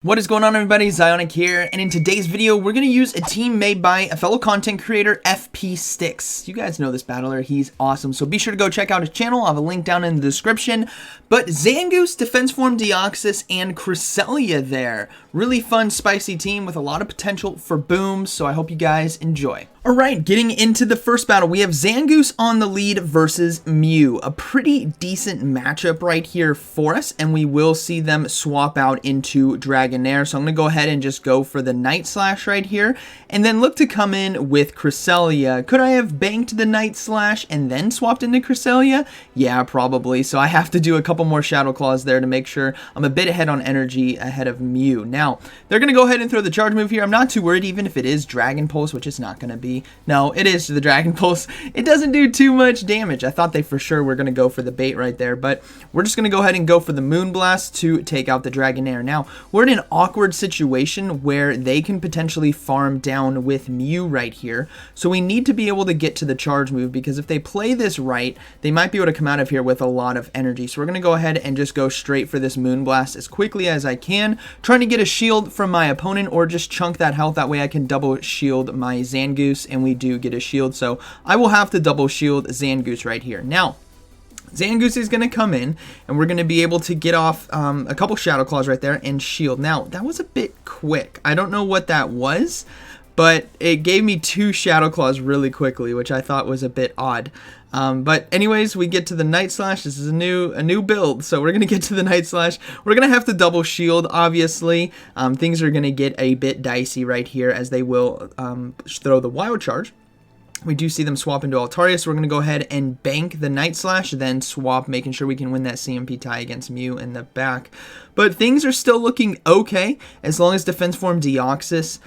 What is going on, everybody? ZyoniK here, and in today's video we're going to use a team made by a fellow content creator, FPSticks. You guys know this battler, he's awesome, so be sure to go check out his channel. I'll have a link down in the description. But Zangoose, Defense Form Deoxys, and Cresselia there. Really fun, spicy team with a lot of potential for booms, so I hope you guys enjoy. Alright, getting into the first battle, we have Zangoose on the lead versus Mew. A pretty decent matchup right here for us, and we will see them swap out into Dragonair. So I'm going to go ahead and just go for the Night Slash right here, and then look to come in with Cresselia. Could I have banked the Night Slash and then swapped into Cresselia? Yeah, probably. So I have to do a couple more Shadow Claws there to make sure I'm a bit ahead on energy ahead of Mew. Now, they're going to go ahead and throw the charge move here. I'm not too worried even if it is Dragon Pulse, which it's not going to be. No, it is the Dragon Pulse. It doesn't do too much damage. I thought they for sure were going to go for the bait right there, but we're just going to go ahead and go for the Moonblast to take out the Dragonair. Now, we're in an awkward situation where they can potentially farm down with Mew right here, so we need to be able to get to the charge move, because if they play this right, they might be able to come out of here with a lot of energy. So we're going to go ahead and just go straight for this Moonblast as quickly as I can, trying to get a shield from my opponent or just chunk that health. That way I can double shield my Zangoose, and we do get a shield, so I will have to double shield Zangoose right here. Now, Zangoose is going to come in, and we're going to be able to get off a couple Shadow Claws right there and shield. Now, that was a bit quick. I don't know what that was, but it gave me 2 Shadow Claws really quickly, which I thought was a bit odd. But anyways, we get to the Night Slash. This is a new build, so we're going to get to the Night Slash. We're going to have to double shield, obviously. Things are going to get a bit dicey right here as they will throw the Wild Charge. We do see them swap into Altaria, so we're going to go ahead and bank the Night Slash, then swap, making sure we can win that CMP tie against Mew in the back. But things are still looking okay, as long as Defense Form Deoxys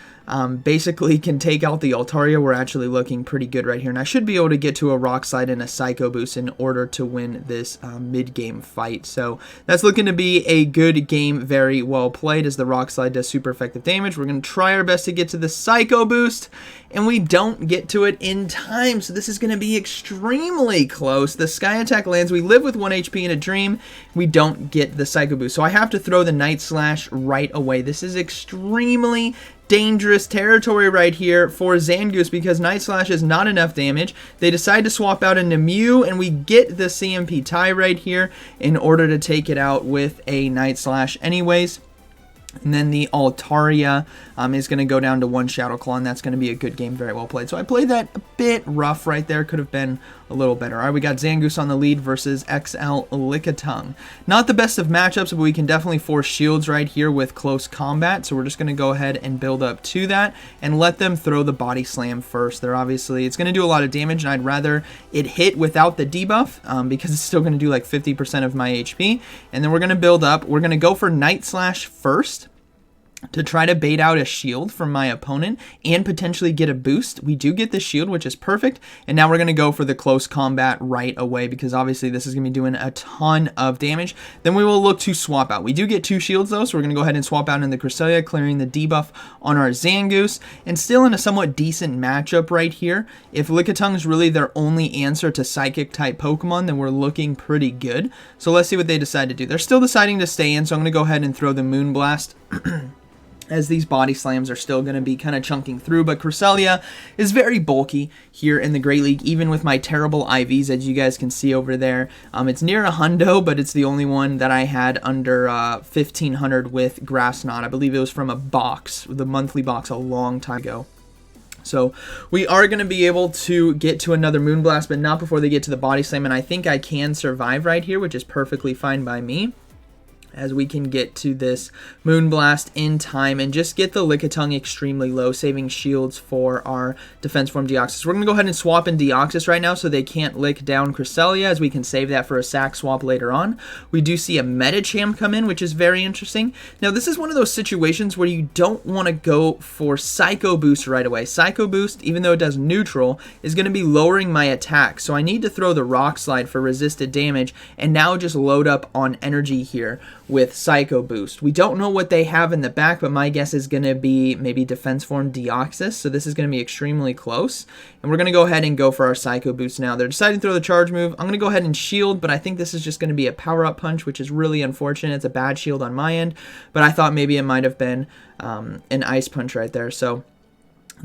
basically can take out the Altaria. We're actually looking pretty good right here, and I should be able to get to a Rock Slide and a Psycho Boost in order to win this mid-game fight. So that's looking to be a good game, very well played, as the Rock Slide does super effective damage. We're going to try our best to get to the Psycho Boost, and we don't get to it in time, so this is going to be extremely close. The Sky Attack lands. We live with 1 HP in a Dream. We don't get the Psycho Boost, so I have to throw the Night Slash right away. This is extremely dangerous territory right here for Zangoose, because Night Slash is not enough damage. They decide to swap out into Mew, and we get the CMP tie right here in order to take it out with a Night Slash anyways. And then the Altaria is going to go down to 1 Shadow Claw, and that's going to be a good game, very well played. So I played that a bit rough right there, could have been a little better. All right, we got Zangoose on the lead versus XL Lickitung. Not the best of matchups, but we can definitely force shields right here with close combat. So we're just going to go ahead and build up to that and let them throw the Body Slam first. They're obviously, it's going to do a lot of damage, and I'd rather it hit without the debuff because it's still going to do like 50% of my HP. And then we're going to build up. We're going to go for Night Slash first to try to bait out a shield from my opponent and potentially get a boost. We do get the shield, which is perfect, and now we're going to go for the close combat right away, because obviously this is going to be doing a ton of damage. Then we will look to swap out. We do get 2 shields though, so we're going to go ahead and swap out in the Cresselia, clearing the debuff on our Zangoose, and still in a somewhat decent matchup right here. If Lickitung is really their only answer to Psychic type Pokemon, then we're looking pretty good. So let's see what they decide to do. They're still deciding to stay in, so I'm going to go ahead and throw the Moonblast as these Body Slams are still going to be kind of chunking through. But Cresselia is very bulky here in the Great League, even with my terrible IVs, as you guys can see over there. It's near a hundo, but it's the only one that I had under 1500 with Grass Knot. I believe it was from a box, the monthly box, a long time ago. So we are going to be able to get to another Moonblast, but not before they get to the Body Slam, and I think I can survive right here, which is perfectly fine by me, as we can get to this Moonblast in time and just get the Lickitung extremely low, saving shields for our Defense Form Deoxys. We're going to go ahead and swap in Deoxys right now so they can't lick down Cresselia, as we can save that for a sack swap later on. We do see a Medicham come in, which is very interesting. Now, this is one of those situations where you don't want to go for Psycho Boost right away. Psycho Boost, even though it does neutral, is going to be lowering my attack, so I need to throw the Rock Slide for resisted damage and now just load up on energy here. with Psycho Boost. We don't know what they have in the back, but my guess is going to be maybe Defense Form Deoxys, so this is going to be extremely close. And we're going to go ahead and go for our Psycho Boost now. They're deciding to throw the charge move. I'm going to go ahead and shield, but I think this is just going to be a power-up punch, which is really unfortunate. It's a bad shield on my end, but I thought maybe it might have been an Ice Punch right there. So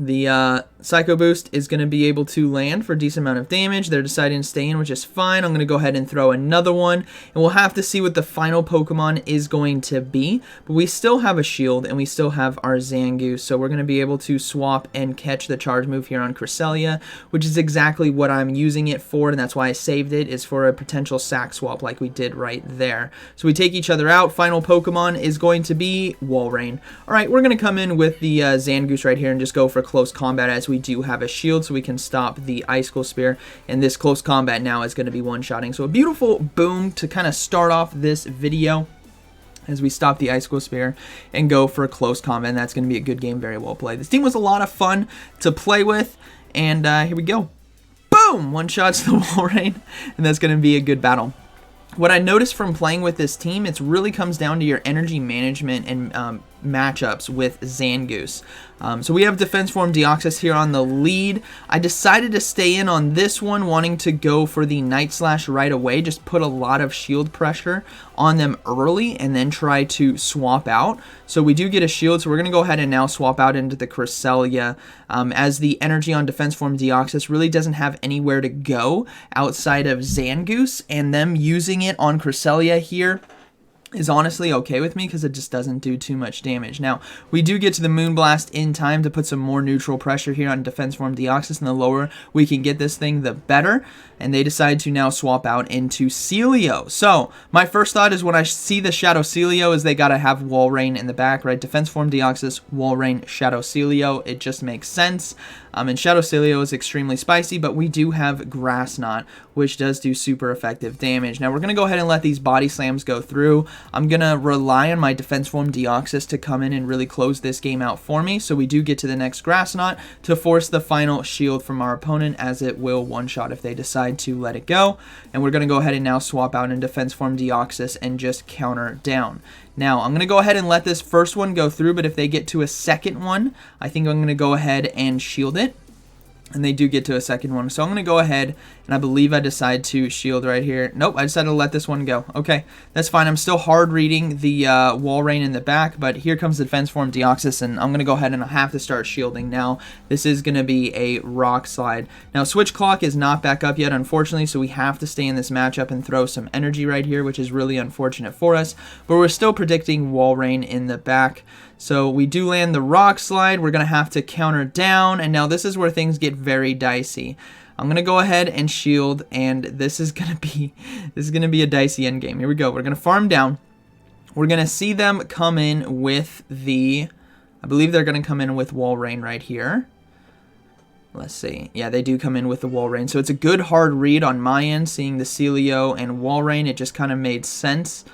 the Psycho Boost is going to be able to land for a decent amount of damage. They're deciding to stay in, which is fine. I'm going to go ahead and throw another one, and we'll have to see what the final Pokemon is going to be. But we still have a shield, and we still have our Zangoose, so we're going to be able to swap and catch the charge move here on Cresselia, which is exactly what I'm using it for, and that's why I saved it, is for a potential sack swap like we did right there. So we take each other out. Final Pokemon is going to be Walrein. Alright, we're going to come in with the Zangoose right here and just go for close combat, as we do have a shield, so we can stop the Icicle Spear, and this close combat now is going to be one-shotting. So a beautiful boom to kind of start off this video as we stop the Icicle Spear and go for a close combat, and that's going to be a good game, very well played. This team was a lot of fun to play with, and here we go. Boom! One shot to the Walrein, and that's going to be a good battle. What I noticed from playing with this team, it really comes down to your energy management and matchups with Zangoose. So we have Defense Form Deoxys here on the lead. I decided to stay in on this one, wanting to go for the Night Slash right away, just put a lot of shield pressure on them early and then try to swap out. So we do get a shield, so we're going to go ahead and now swap out into the Cresselia, as the energy on Defense Form Deoxys really doesn't have anywhere to go outside of Zangoose, and them using it on Cresselia here is honestly okay with me because it just doesn't do too much damage. Now, we do get to the Moonblast in time to put some more neutral pressure here on Defense Form Deoxys, and the lower we can get this thing, the better. And they decide to now swap out into Celio. So, my first thought is when I see the Shadow Celio is they gotta have Walrein in the back, right? Defense Form Deoxys, Walrein, Shadow Celio. It just makes sense. And Shadow Celio is extremely spicy, but we do have Grass Knot, which does do super effective damage. Now, we're going to go ahead and let these Body Slams go through. I'm going to rely on my Defense Form Deoxys to come in and really close this game out for me, so we do get to the next Grass Knot to force the final shield from our opponent, as it will one-shot if they decide to let it go. And we're going to go ahead and now swap out in Defense Form Deoxys and just counter down. Now, I'm going to go ahead and let this first one go through, but if they get to a second one, I think I'm going to go ahead and shield it. And they do get to a second one. So I'm going to go ahead, and I believe I decide to shield right here. Nope, I decided to let this one go. Okay, that's fine. I'm still hard reading the Walrein in the back, but here comes the Defense Form Deoxys, and I'm going to go ahead and I have to start shielding now. This is going to be a Rock Slide. Now, Switch Clock is not back up yet, unfortunately, so we have to stay in this matchup and throw some energy right here, which is really unfortunate for us. But we're still predicting Walrein in the back. So we do land the Rock Slide. We're going to have to counter down, and now this is where things get very dicey. I'm going to go ahead and shield, and this is going to be a dicey endgame. Here we go. We're going to farm down. We're going to see them come in with the, I believe they're going to come in with Walrein right here. Let's see. Yeah, they do come in with the Walrein. So it's a good hard read on my end, seeing the Celio and Walrein. It just kind of made sense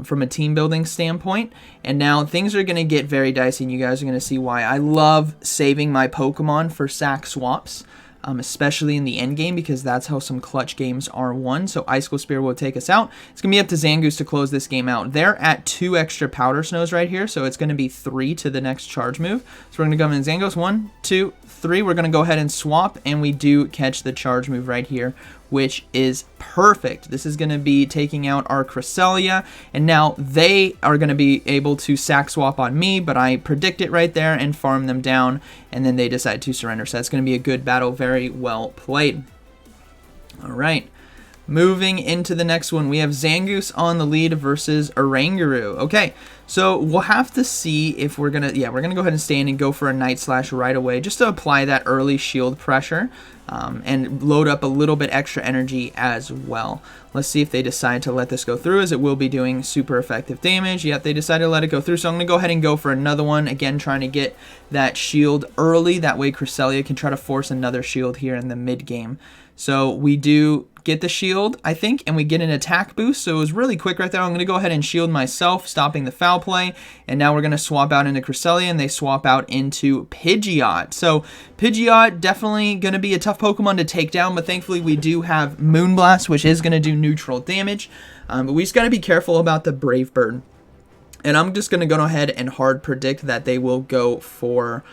from a team building standpoint. And now things are going to get very dicey, and you guys are going to see why. I love saving my Pokemon for sack swaps, especially in the end game, because that's how some clutch games are won. So Icicle Spear will take us out. It's going to be up to Zangoose to close this game out. They're at 2 extra Powder Snows right here, so it's going to be 3 to the next charge move. So we're going to come in Zangoose, 1, 2, 3. We're going to go ahead and swap, and we do catch the charge move right here, which is perfect. This is going to be taking out our Cresselia, and now they are going to be able to sack swap on me, but I predict it right there and farm them down, and then they decide to surrender. So that's going to be a good battle. Very well played. All right. Moving into the next one, we have Zangoose on the lead versus Oranguru. Okay, so we'll have to see if we're gonna, we're gonna go ahead and stay in and go for a Night Slash right away, just to apply that early shield pressure, and load up a little bit extra energy as well. Let's see if they decide to let this go through, as it will be doing super effective damage. Yep, they decided to let it go through, so I'm gonna go ahead and go for another one, again trying to get that shield early. That way Cresselia can try to force another shield here in the mid game. So we do get the shield, I think, and we get an attack boost. So it was really quick right there. I'm going to go ahead and shield myself, stopping the foul play. And now we're going to swap out into Cresselia, and they swap out into Pidgeot. So Pidgeot, definitely going to be a tough Pokemon to take down, but thankfully we do have Moonblast, which is going to do neutral damage. But we just got to be careful about the Brave Bird. And I'm just going to go ahead and hard predict that they will go for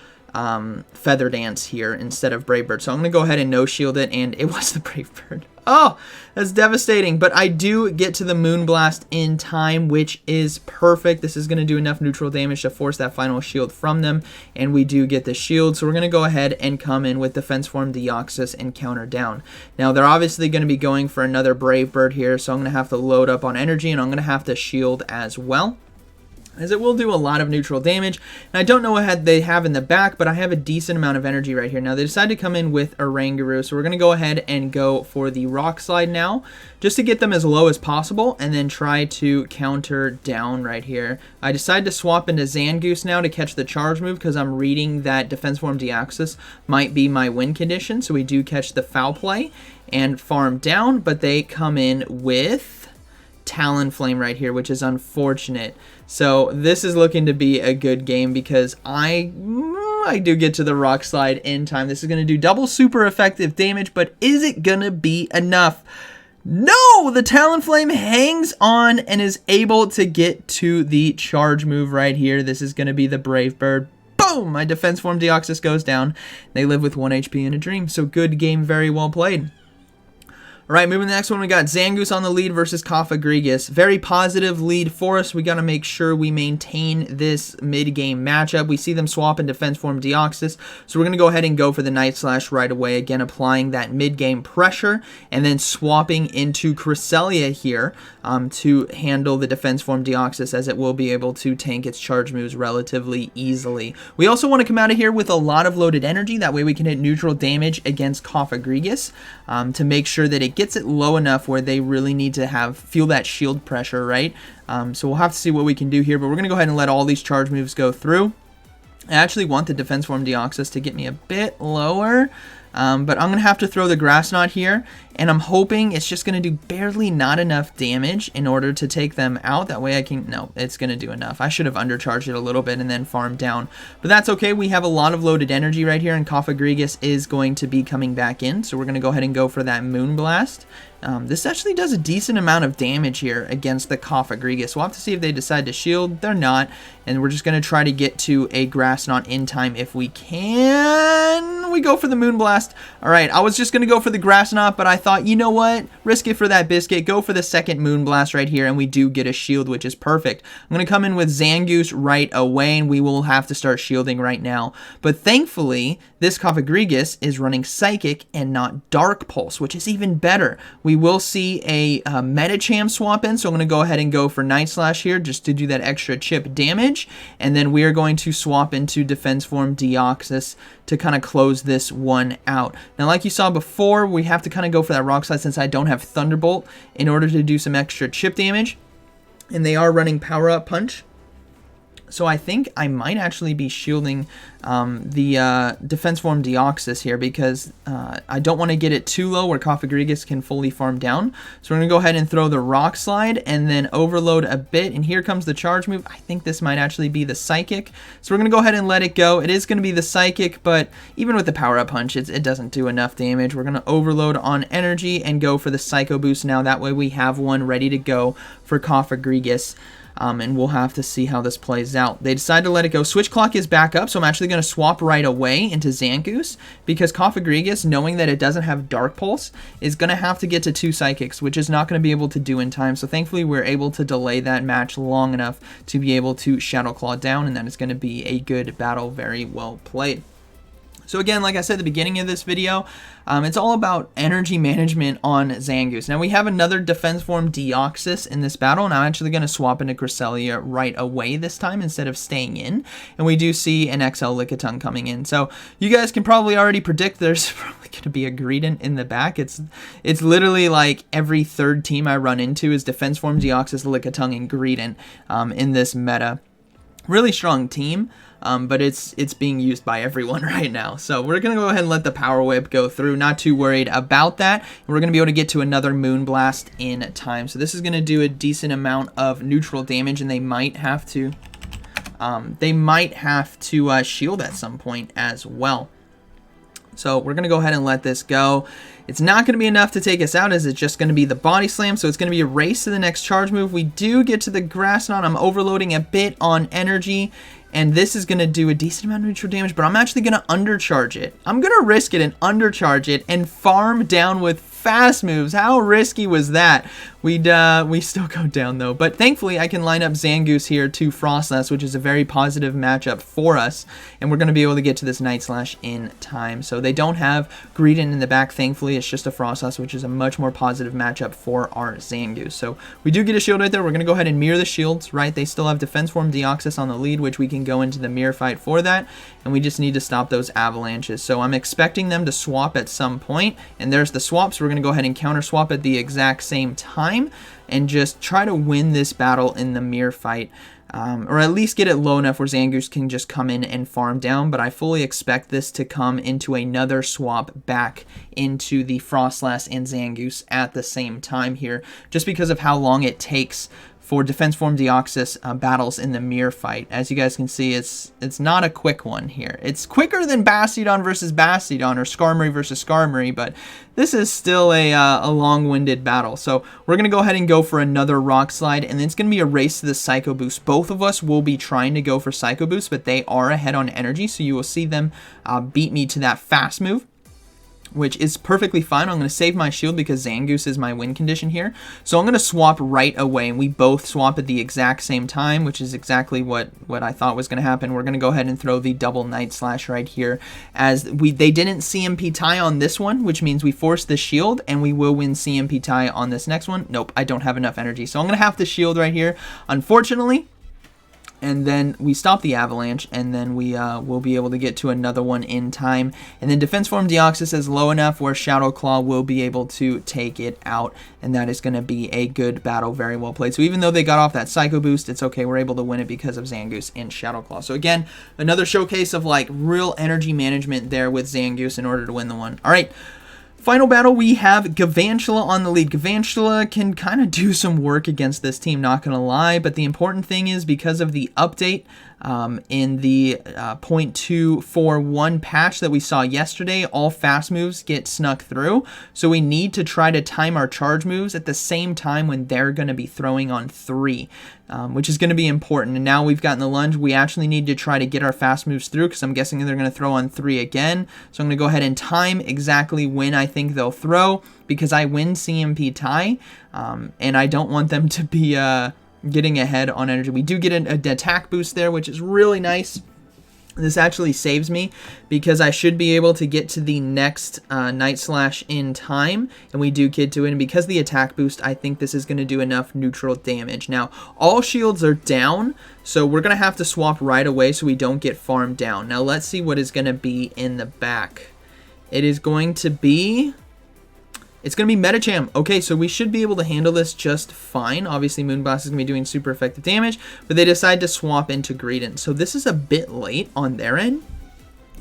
Feather Dance here instead of Brave Bird. So I'm going to go ahead and no shield it, and it was the Brave Bird. Oh, that's devastating. But I do get to the Moonblast in time, which is perfect. This is going to do enough neutral damage to force that final shield from them, and we do get the shield. So we're going to go ahead and come in with Defense Form Deoxys and counter down. Now, they're obviously going to be going for another Brave Bird here, so I'm going to have to load up on energy, and I'm going to have to shield as well, as it will do a lot of neutral damage. And I don't know what they have in the back, but I have a decent amount of energy right here. Now, they decided to come in with Oranguru, so we're going to go ahead and go for the Rock Slide now, just to get them as low as possible, and then try to counter down right here. I decided to swap into Zangoose now to catch the charge move, because I'm reading that Defense Form Deoxys might be my win condition, so we do catch the foul play and farm down, but they come in with Talonflame right here, which is unfortunate. So this is looking to be a good game, because I do get to the Rock Slide in time. This is going to do double super effective damage, but is it going to be enough? No! The Talonflame hangs on and is able to get to the charge move right here. This is going to be the Brave Bird. Boom! My Defense Form Deoxys goes down. They live with 1 HP in a dream. So good game, very well played. All right, moving to the next one, we got Zangoose on the lead versus Cofagrigus. Very positive lead for us. We got to make sure we maintain this mid-game matchup. We see them swap in Defense Form Deoxys, so we're going to go ahead and go for the Night Slash right away. Again, applying that mid-game pressure, and then swapping into Cresselia here to handle the Defense Form Deoxys, as it will be able to tank its charge moves relatively easily. We also want to come out of here with a lot of loaded energy. That way we can hit neutral damage against Cofagrigus to make sure that it gets it low enough where they really need to feel that shield pressure, right? So we'll have to see what we can do here, but we're going to go ahead and let all these charge moves go through. I actually want the Defense Form Deoxys to get me a bit lower, but I'm going to have to throw the Grass Knot here, and I'm hoping it's just going to do barely not enough damage in order to take them out. That way I can, no, it's going to do enough. I should have undercharged it a little bit and then farmed down, but that's okay. We have a lot of loaded energy right here, and Cofagrigus is going to be coming back in, so we're going to go ahead and go for that Moonblast. This actually does a decent amount of damage here against the Cofagrigus. We'll have to see if they decide to shield. They're not, and we're just going to try to get to a Grass Knot in time if we can. We go for the Moonblast. All right, I was just going to go for the Grass Knot, but I thought, you know what? Risk it for that biscuit. Go for the second Moonblast right here, and we do get a shield, which is perfect. I'm going to come in with Zangoose right away, and we will have to start shielding right now. But thankfully, this Cofagrigus is running Psychic and not Dark Pulse, which is even better. We will see a Medicham swap in, so I'm going to go ahead and go for Night Slash here just to do that extra chip damage, and then we are going to swap into Defense Form Deoxys to kind of close this one out. Now, like you saw before, we have to kind of go for that Rock Slide since I don't have Thunderbolt in order to do some extra chip damage, and they are running Power Up Punch. So I think I might actually be shielding the Defense Form Deoxys here, because I don't want to get it too low where Cofagrigus can fully farm down. So we're going to go ahead and throw the Rock Slide and then overload a bit. And here comes the charge move. I think this might actually be the Psychic. So we're going to go ahead and let it go. It is going to be the Psychic, but even with the Power Up Punch, it doesn't do enough damage. We're going to overload on energy and go for the Psycho Boost now. That way we have one ready to go for Cofagrigus. And we'll have to see how this plays out. They decided to let it go. Switch Clock is back up, so I'm actually going to swap right away into Zangoose, because Cofagrigus, knowing that it doesn't have Dark Pulse, is going to have to get to 2 Psychics, which is not going to be able to do in time. So thankfully, we're able to delay that match long enough to be able to Shadow Claw down, and that is going to be a good battle. Very well played. So again, like I said at the beginning of this video, it's all about energy management on Zangoose. Now we have another Defense Form Deoxys in this battle, and I'm actually going to swap into Cresselia right away this time instead of staying in. And we do see an XL Lickitung coming in. So you guys can probably already predict there's probably going to be a Greedent in the back. It's literally like every third team I run into is Defense Form Deoxys, Lickitung, and Greedent in this meta. Really strong team, but it's being used by everyone right now. So we're going to go ahead and let the Power Whip go through. Not too worried about that. We're going to be able to get to another Moonblast in time. So this is going to do a decent amount of neutral damage, and they might have to shield at some point as well. So we're going to go ahead and let this go. It's not going to be enough to take us out, as it's just going to be the Body Slam. So it's going to be a race to the next charge move. We do get to the Grass Knot. I'm overloading a bit on energy, and this is going to do a decent amount of neutral damage, but I'm actually going to undercharge it. I'm going to risk it and undercharge it and farm down with fast moves. How risky was that? We still go down though, but thankfully I can line up Zangoose here to Frostlass, which is a very positive matchup for us, and we're going to be able to get to this Night Slash in time. So they don't have Greedent in the back, thankfully. It's just a Frostlass, which is a much more positive matchup for our Zangoose. So we do get a shield right there. We're going to go ahead and mirror the shields, right? They still have Defense Form Deoxys on the lead, which we can go into the mirror fight for that, and we just need to stop those avalanches. So I'm expecting them to swap at some point, and there's the swaps. We're going to go ahead and counter swap at the exact same time and just try to win this battle in the mirror fight, or at least get it low enough where Zangoose can just come in and farm down. But I fully expect this to come into another swap back into the Frostlass and Zangoose at the same time here, just because of how long it takes for Defense Form Deoxys battles in the mirror fight. As you guys can see, it's not a quick one here. It's quicker than Bastiodon versus Bastiodon or Skarmory versus Skarmory, but this is still a long-winded battle. So we're going to go ahead and go for another Rock Slide, and then it's going to be a race to the Psycho Boost. Both of us will be trying to go for Psycho Boost, but they are ahead on energy, so you will see them beat me to that fast move, which is perfectly fine. I'm going to save my shield because Zangoose is my win condition here. So I'm going to swap right away, and we both swap at the exact same time, which is exactly what I thought was going to happen. We're going to go ahead and throw the double Night Slash right here, as they didn't CMP tie on this one, which means we force the shield, and we will win CMP tie on this next one. Nope, I don't have enough energy, so I'm going to have to shield right here, unfortunately. And then we stop the avalanche, and then we will be able to get to another one in time. And then Defense Form Deoxys is low enough where Shadow Claw will be able to take it out, and that is going to be a good battle, very well played. So even though they got off that Psycho Boost, it's okay. We're able to win it because of Zangoose and Shadow Claw. So again, another showcase of like real energy management there with Zangoose in order to win the one. All right. Final battle, we have Galvantula on the lead. Galvantula can kind of do some work against this team, not going to lie, but the important thing is because of the update in the 0.241 patch that we saw yesterday, all fast moves get snuck through, so we need to try to time our charge moves at the same time when they're going to be throwing on 3. Which is going to be important. And now we've gotten the lunge, we actually need to try to get our fast moves through, because I'm guessing they're going to throw on 3 again. So I'm going to go ahead and time exactly when I think they'll throw, because I win CMP tie, and I don't want them to be getting ahead on energy. We do get an attack boost there, which is really nice. This actually saves me because I should be able to get to the next Night Slash in time, and we do get to it. And because of the attack boost, I think this is going to do enough neutral damage. Now, all shields are down, so we're going to have to swap right away so we don't get farmed down. Now, let's see what is going to be in the back. It is going to be... It's going to be Medicham. Okay, so we should be able to handle this just fine. Obviously, Moonblast is going to be doing super effective damage, but they decide to swap into Greedent. So this is a bit late on their end.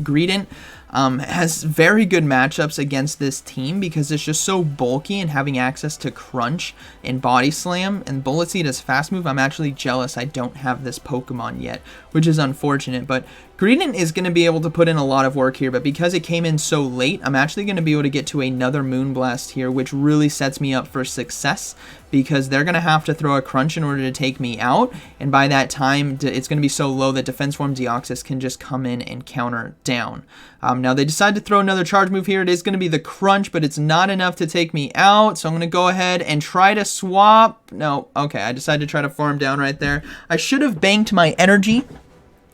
Greedent has very good matchups against this team because it's just so bulky, and having access to Crunch and Body Slam and Bullet Seed as fast move. I'm actually jealous I don't have this Pokemon yet, which is unfortunate, but Greedent is going to be able to put in a lot of work here, but because it came in so late, I'm actually going to be able to get to another Moonblast here, which really sets me up for success, because they're going to have to throw a Crunch in order to take me out, and by that time, it's going to be so low that Defense Form Deoxys can just come in and counter down. Now, they decide to throw another charge move here. It is going to be the Crunch, but it's not enough to take me out, so I'm going to go ahead and try to swap. No, okay, I decided to try to farm down right there. I should have banked my energy.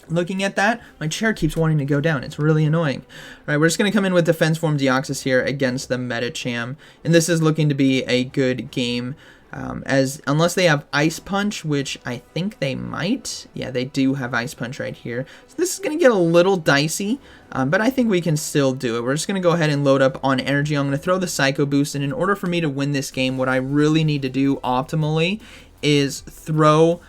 Looking at that, my chair keeps wanting to go down. It's really annoying. All right, we're just going to come in with Defense Form Deoxys here against the Medicham, and this is looking to be a good game. Unless they have Ice Punch, which I think they might. Yeah, they do have Ice Punch right here. So this is going to get a little dicey, but I think we can still do it. We're just going to go ahead and load up on energy. I'm going to throw the Psycho Boost, and in order for me to win this game, what I really need to do optimally is throw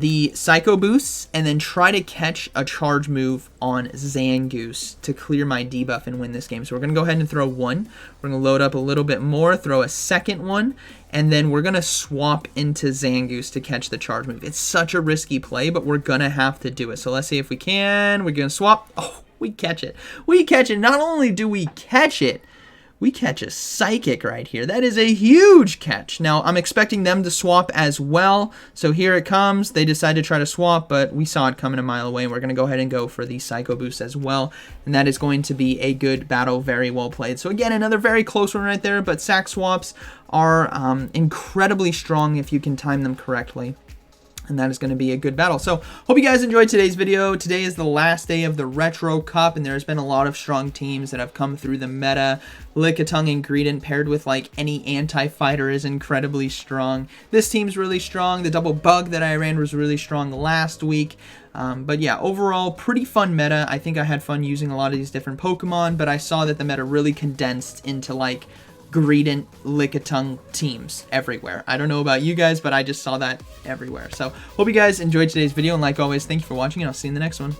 the Psycho Boosts and then try to catch a charge move on Zangoose to clear my debuff and win this game. So we're going to go ahead and throw one. We're going to load up a little bit more, throw a second one, and then we're going to swap into Zangoose to catch the charge move. It's such a risky play, but we're going to have to do it. So let's see if we can. We're going to swap. Oh, we catch it. We catch it. Not only do we catch it, we catch a Psychic right here. That is a huge catch. Now, I'm expecting them to swap as well. So here it comes. They decide to try to swap, but we saw it coming a mile away. And we're going to go ahead and go for the Psycho Boost as well. And that is going to be a good battle. Very well played. So again, another very close one right there. But sack swaps are incredibly strong if you can time them correctly. And that is going to be a good battle. So, hope you guys enjoyed today's video. Today is the last day of the Retro Cup, and there's been a lot of strong teams that have come through the meta. Lickitung and Greedent paired with, like, any anti-fighter is incredibly strong. This team's really strong. The double bug that I ran was really strong last week. But yeah, overall, pretty fun meta. I think I had fun using a lot of these different Pokemon, but I saw that the meta really condensed into, like, Greedent, Lickitung teams everywhere. I don't know about you guys, but I just saw that everywhere. So, hope you guys enjoyed today's video, and like always, thank you for watching, and I'll see you in the next one.